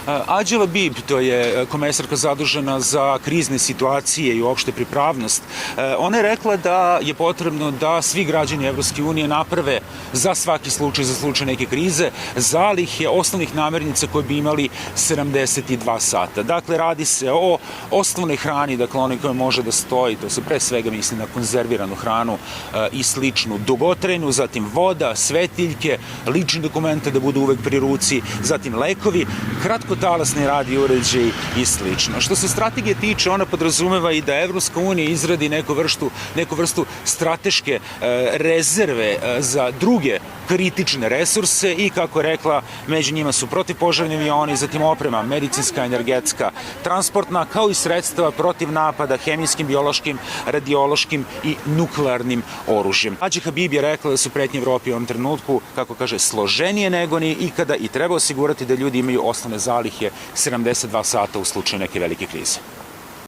Adja Labib, to je komesarka zadužena za krizne situacije i uopšte pripravnost, ona je rekla da je potrebno da svi građani Evropske unije naprave za svaki slučaj, za slučaj neke krize, zalihe osnovnih namirnica koje bi imali 72 sata. Dakle, radi se o osnovnoj hrani, dakle onoj koja može da stoji, to se pre svega misli na konzerviranu hranu i sličnu dugotrajnu, zatim voda, svetiljke, lični dokumente da budu uvek pri ruci, zatim lekovi, kratkotalasni radio uređaj i slično. Što se strategije tiče, ona podrazumeva i da Evropska unija izradi neku vrstu strateške rezerve za druge kritične resurse i, kako je rekla, među njima su protivpožarni avioni, zatim oprema, medicinska, energetska, transportna, kao i sredstva protiv napada hemijskim, biološkim, radiološkim i nuklearnim oružjem. Adja Labib je rekla da su pretnje Evropi u ovom trenutku, kako kaže, složenije nego ni ikada i treba osigurati da ljudi imaju osnovne zalihe 72 sata u slučaju neke velike krize.